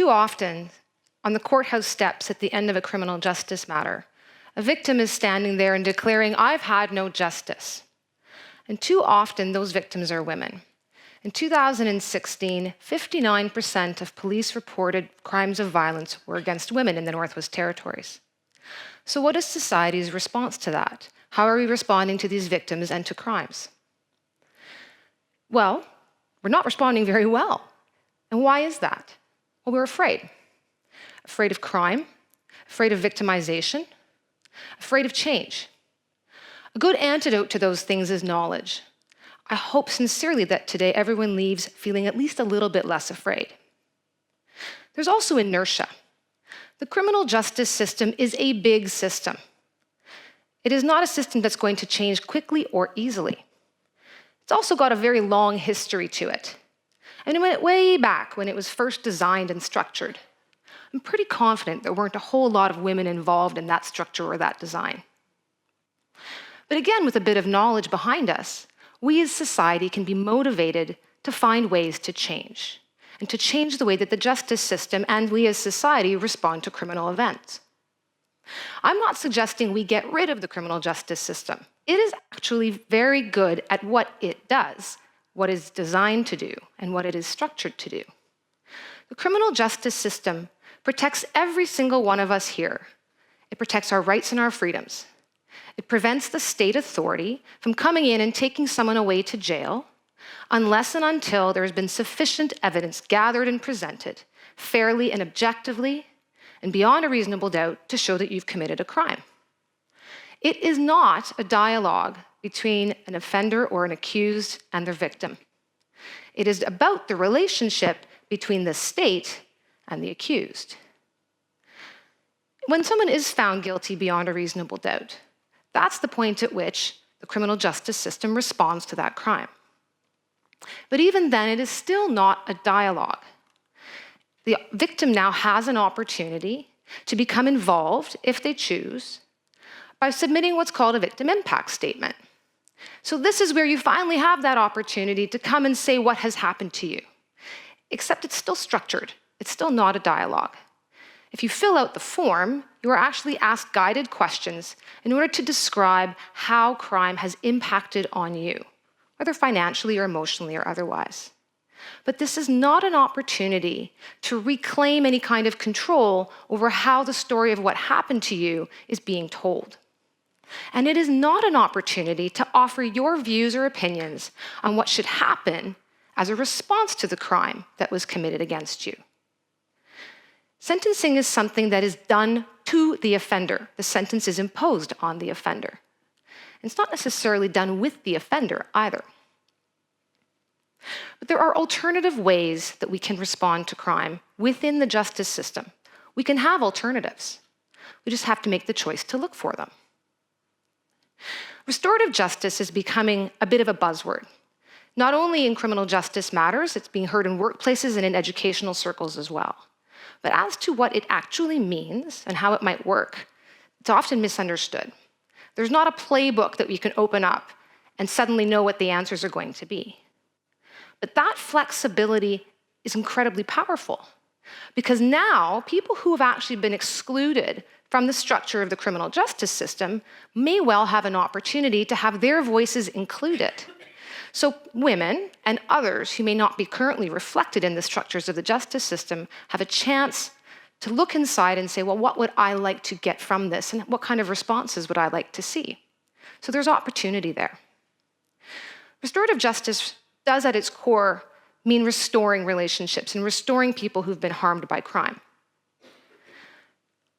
Too often, on the courthouse steps at the end of a criminal justice matter, a victim is standing there and declaring, "I've had no justice." And too often, those victims are women. In 2016, 59% of police-reported crimes of violence were against women in the Northwest Territories. So what is society's response to that? How are we responding to these victims and to crimes? Well, we're not responding very well. And why is that? Well, we're afraid. Afraid of crime, afraid of victimization, afraid of change. A good antidote to those things is knowledge. I hope sincerely that today everyone leaves feeling at least a little bit less afraid. There's also inertia. The criminal justice system is a big system. It is not a system that's going to change quickly or easily. It's also got a very long history to it. And it went way back when it was first designed and structured. I'm pretty confident there weren't a whole lot of women involved in that structure or that design. But again, with a bit of knowledge behind us, we as society can be motivated to find ways to change, and to change the way that the justice system and we as society respond to criminal events. I'm not suggesting we get rid of the criminal justice system. It is actually very good at what it does, what it's designed to do, and what it is structured to do. The criminal justice system protects every single one of us here. It protects our rights and our freedoms. It prevents the state authority from coming in and taking someone away to jail unless and until there has been sufficient evidence gathered and presented fairly and objectively and beyond a reasonable doubt to show that you've committed a crime. It is not a dialogue between an offender or an accused and their victim. It is about the relationship between the state and the accused. When someone is found guilty beyond a reasonable doubt, that's the point at which the criminal justice system responds to that crime. But even then, it is still not a dialogue. The victim now has an opportunity to become involved, if they choose, by submitting what's called a victim impact statement. So this is where you finally have that opportunity to come and say what has happened to you. Except it's still structured. It's still not a dialogue. If you fill out the form, you are actually asked guided questions in order to describe how crime has impacted on you, whether financially or emotionally or otherwise. But this is not an opportunity to reclaim any kind of control over how the story of what happened to you is being told. And it is not an opportunity to offer your views or opinions on what should happen as a response to the crime that was committed against you. Sentencing is something that is done to the offender. The sentence is imposed on the offender. It's not necessarily done with the offender either. But there are alternative ways that we can respond to crime within the justice system. We can have alternatives. We just have to make the choice to look for them. Restorative justice is becoming a bit of a buzzword. Not only in criminal justice matters, it's being heard in workplaces and in educational circles as well. But as to what it actually means and how it might work, it's often misunderstood. There's not a playbook that we can open up and suddenly know what the answers are going to be. But that flexibility is incredibly powerful, because now people who have actually been excluded from the structure of the criminal justice system may well have an opportunity to have their voices included. So women and others who may not be currently reflected in the structures of the justice system have a chance to look inside and say, well, what would I like to get from this, and what kind of responses would I like to see? So there's opportunity there. Restorative justice does at its core mean restoring relationships and restoring people who've been harmed by crime.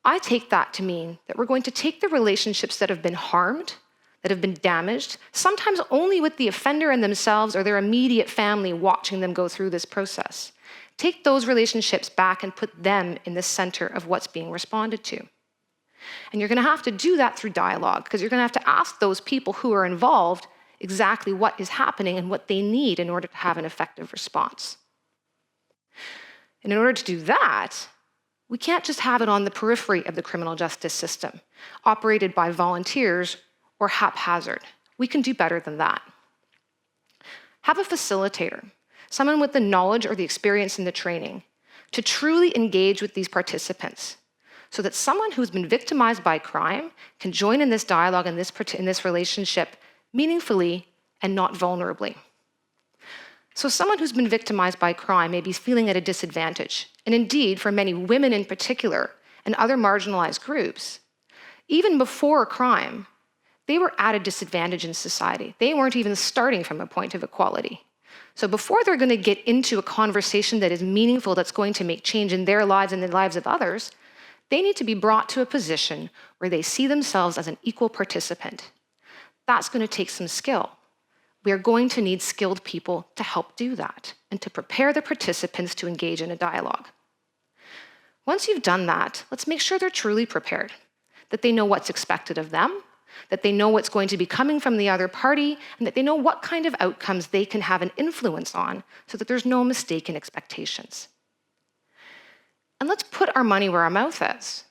I take that to mean that we're going to take the relationships that have been harmed, that have been damaged, sometimes only with the offender and themselves or their immediate family watching them go through this process. Take those relationships back and put them in the center of what's being responded to. And you're going to have to do that through dialogue, because you're going to have to ask those people who are involved exactly what is happening and what they need in order to have an effective response. And in order to do that, we can't just have it on the periphery of the criminal justice system, operated by volunteers or haphazard. We can do better than that. Have a facilitator, someone with the knowledge or the experience and the training, to truly engage with these participants so that someone who's been victimized by crime can join in this dialogue, in this relationship meaningfully and not vulnerably. So someone who's been victimized by crime may be feeling at a disadvantage. And indeed, for many women in particular and other marginalized groups, even before a crime, they were at a disadvantage in society. They weren't even starting from a point of equality. So before they're going to get into a conversation that is meaningful, that's going to make change in their lives and the lives of others, they need to be brought to a position where they see themselves as an equal participant. That's going to take some skill. We are going to need skilled people to help do that and to prepare the participants to engage in a dialogue. Once you've done that, let's make sure they're truly prepared, that they know what's expected of them, that they know what's going to be coming from the other party, and that they know what kind of outcomes they can have an influence on so that there's no mistaken expectations. And let's put our money where our mouth is.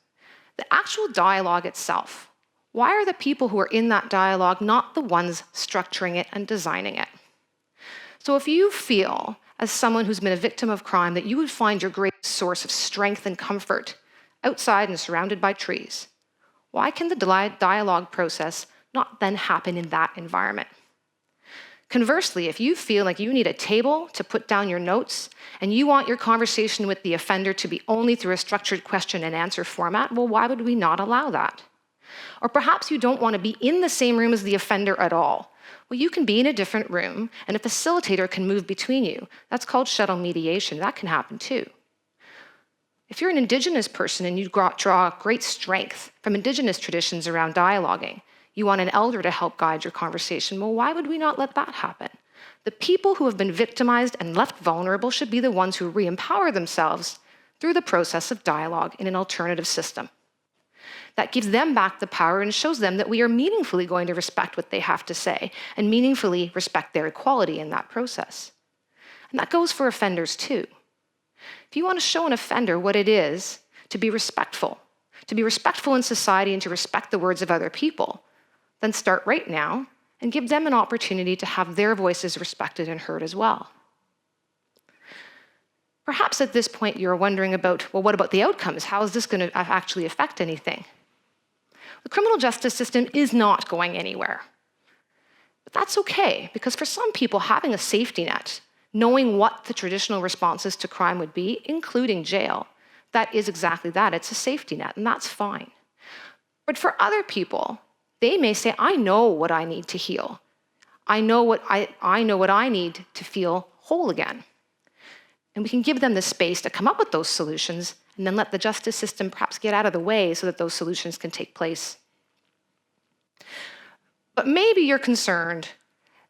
The actual dialogue itself. Why are the people who are in that dialogue not the ones structuring it and designing it? So if you feel, as someone who's been a victim of crime, that you would find your greatest source of strength and comfort outside and surrounded by trees, why can the dialogue process not then happen in that environment? Conversely, if you feel like you need a table to put down your notes and you want your conversation with the offender to be only through a structured question and answer format, well, why would we not allow that? Or perhaps you don't want to be in the same room as the offender at all. Well, you can be in a different room and a facilitator can move between you. That's called shuttle mediation. That can happen too. If you're an Indigenous person and you draw great strength from Indigenous traditions around dialoguing, you want an elder to help guide your conversation, well, why would we not let that happen? The people who have been victimized and left vulnerable should be the ones who re-empower themselves through the process of dialogue in an alternative system. That gives them back the power and shows them that we are meaningfully going to respect what they have to say and meaningfully respect their equality in that process. And that goes for offenders too. If you want to show an offender what it is to be respectful in society and to respect the words of other people, then start right now and give them an opportunity to have their voices respected and heard as well. Perhaps at this point you're wondering about, well, what about the outcomes? How is this going to actually affect anything? The criminal justice system is not going anywhere. But that's okay, because for some people, having a safety net, knowing what the traditional responses to crime would be, including jail, that is exactly that. It's a safety net, and that's fine. But for other people, they may say, I know what I need to heal. I know what I need to feel whole again. And we can give them the space to come up with those solutions and then let the justice system perhaps get out of the way so that those solutions can take place. But maybe you're concerned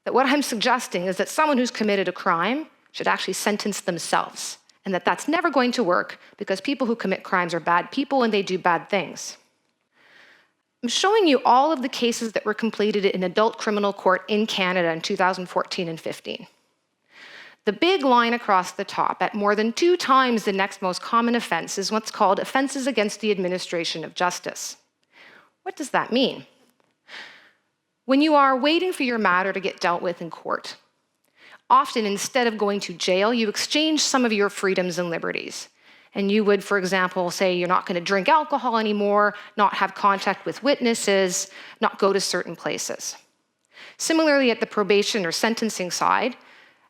that what I'm suggesting is that someone who's committed a crime should actually sentence themselves, and that that's never going to work because people who commit crimes are bad people and they do bad things. I'm showing you all of the cases that were completed in adult criminal court in Canada in 2014 and 15. The big line across the top, at more than 2 times the next most common offense, is what's called offenses against the administration of justice. What does that mean? When you are waiting for your matter to get dealt with in court, often instead of going to jail, you exchange some of your freedoms and liberties. And you would, for example, say you're not going to drink alcohol anymore, not have contact with witnesses, not go to certain places. Similarly, at the probation or sentencing side,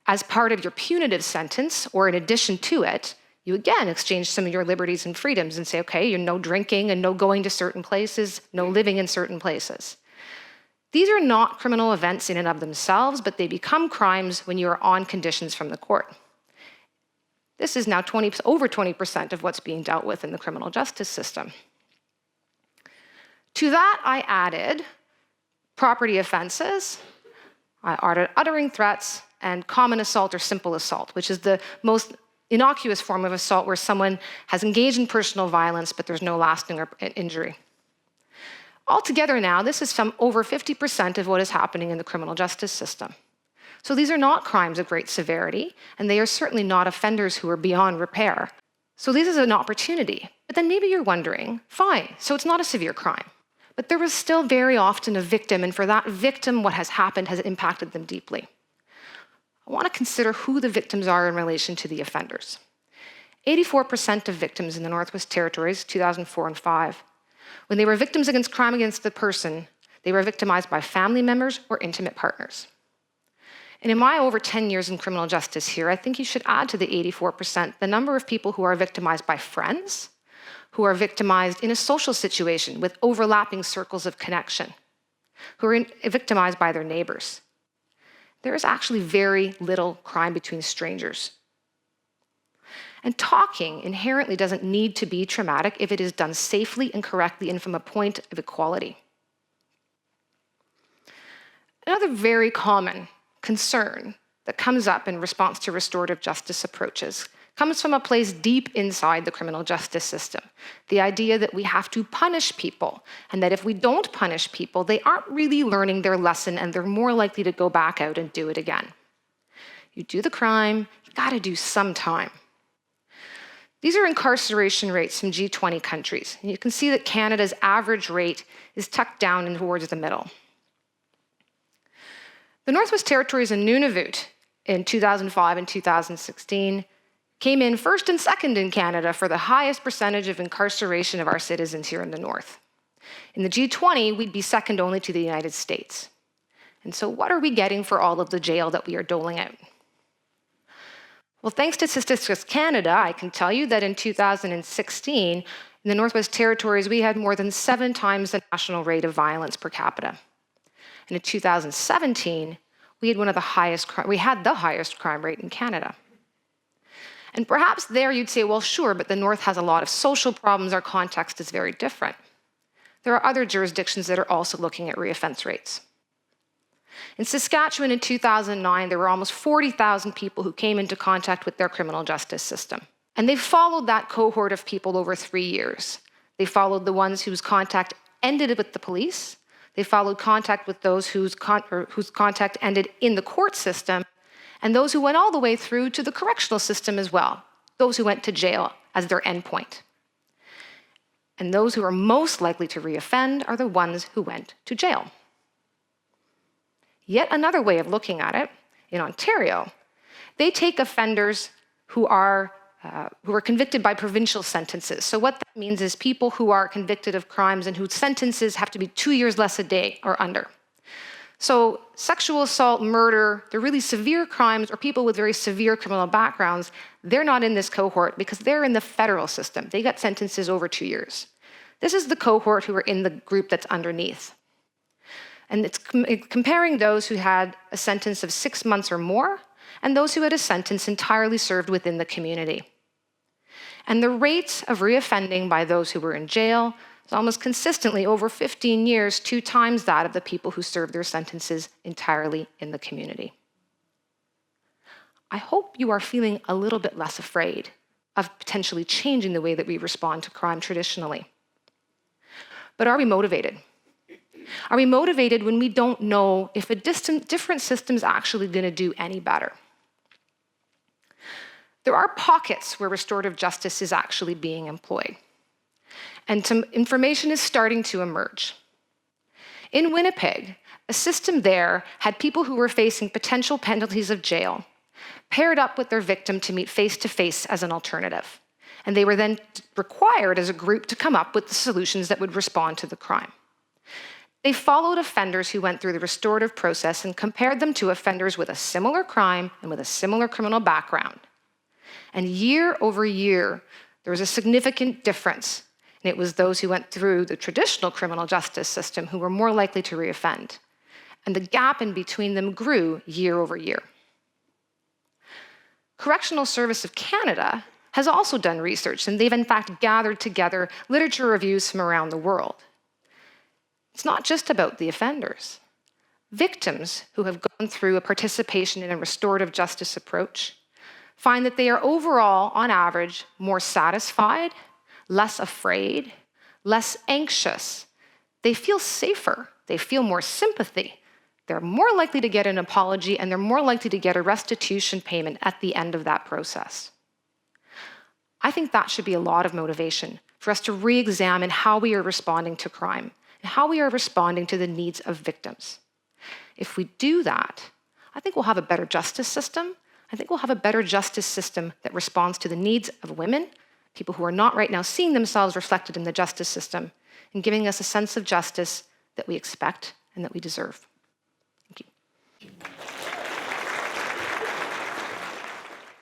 as part of your punitive sentence, or in addition to it, you again exchange some of your liberties and freedoms and say, okay, you're no drinking and no going to certain places, no living in certain places. These are not criminal events in and of themselves, but they become crimes when you are on conditions from the court. This is now over 20% of what's being dealt with in the criminal justice system. To that, I added property offenses, I added uttering threats, and common assault or simple assault, which is the most innocuous form of assault where someone has engaged in personal violence, but there's no lasting injury. Altogether now, this is over 50% of what is happening in the criminal justice system. So these are not crimes of great severity, and they are certainly not offenders who are beyond repair. So this is an opportunity. But then maybe you're wondering, fine, so it's not a severe crime. But there was still very often a victim, and for that victim, what has happened has impacted them deeply. I want to consider who the victims are in relation to the offenders. 84% of victims in the Northwest Territories, 2004 and 5, when they were victims against crime against the person, they were victimized by family members or intimate partners. And in my over 10 years in criminal justice here, I think you should add to the 84% the number of people who are victimized by friends, who are victimized in a social situation with overlapping circles of connection, who are victimized by their neighbors. There is actually very little crime between strangers. And talking inherently doesn't need to be traumatic if it is done safely and correctly and from a point of equality. Another very common concern that comes up in response to restorative justice approaches comes from a place deep inside the criminal justice system. The idea that we have to punish people, and that if we don't punish people, they aren't really learning their lesson and they're more likely to go back out and do it again. You do the crime, you gotta do some time. These are incarceration rates from G20 countries. And you can see that Canada's average rate is tucked down and towards the middle. The Northwest Territories and Nunavut in 2005 and 2016 came in first and second in Canada for the highest percentage of incarceration of our citizens here in the North. In the G20, we'd be second only to the United States. And so what are we getting for all of the jail that we are doling out? Well, thanks to Statistics Canada, I can tell you that in 2016, in the Northwest Territories, we had more than 7 times the national rate of violence per capita. And in 2017, we had the highest crime rate in Canada. And perhaps there you'd say, well, sure, but the North has a lot of social problems. Our context is very different. There are other jurisdictions that are also looking at reoffense rates. In Saskatchewan in 2009, there were almost 40,000 people who came into contact with their criminal justice system. And they followed that cohort of people over 3 years. They followed the ones whose contact ended with the police. They followed contact with those whose contact ended in the court system, and those who went all the way through to the correctional system as well, those who went to jail as their endpoint. And those who are most likely to reoffend are the ones who went to jail. Yet another way of looking at it, in Ontario, they take offenders who are convicted by provincial sentences. So what that means is people who are convicted of crimes and whose sentences have to be 2 years less a day or under. So sexual assault, murder, they're really severe crimes, or people with very severe criminal backgrounds, they're not in this cohort because they're in the federal system. They got sentences over 2 years. This is the cohort who are in the group that's underneath. And it's comparing those who had a sentence of 6 months or more and those who had a sentence entirely served within the community. And the rates of reoffending by those who were in jail is almost consistently over 15 years, 2 times that of the people who served their sentences entirely in the community. I hope you are feeling a little bit less afraid of potentially changing the way that we respond to crime traditionally. But are we motivated? Are we motivated when we don't know if a different system is actually going to do any better? There are pockets where restorative justice is actually being employed, and some information is starting to emerge. In Winnipeg, a system there had people who were facing potential penalties of jail paired up with their victim to meet face-to-face as an alternative, and they were then required as a group to come up with the solutions that would respond to the crime. They followed offenders who went through the restorative process and compared them to offenders with a similar crime and with a similar criminal background. And year over year, there was a significant difference. And it was those who went through the traditional criminal justice system who were more likely to reoffend. And the gap in between them grew year over year. Correctional Service of Canada has also done research, and they've in fact gathered together literature reviews from around the world. It's not just about the offenders. Victims who have gone through a participation in a restorative justice approach find that they are overall, on average, more satisfied, less afraid, less anxious. They feel safer. They feel more sympathy. They're more likely to get an apology, and they're more likely to get a restitution payment at the end of that process. I think that should be a lot of motivation for us to re-examine how we are responding to crime and how we are responding to the needs of victims. If we do that, I think we'll have a better justice system, I think we'll have a better justice system that responds to the needs of women, people who are not right now seeing themselves reflected in the justice system, and giving us a sense of justice that we expect and that we deserve.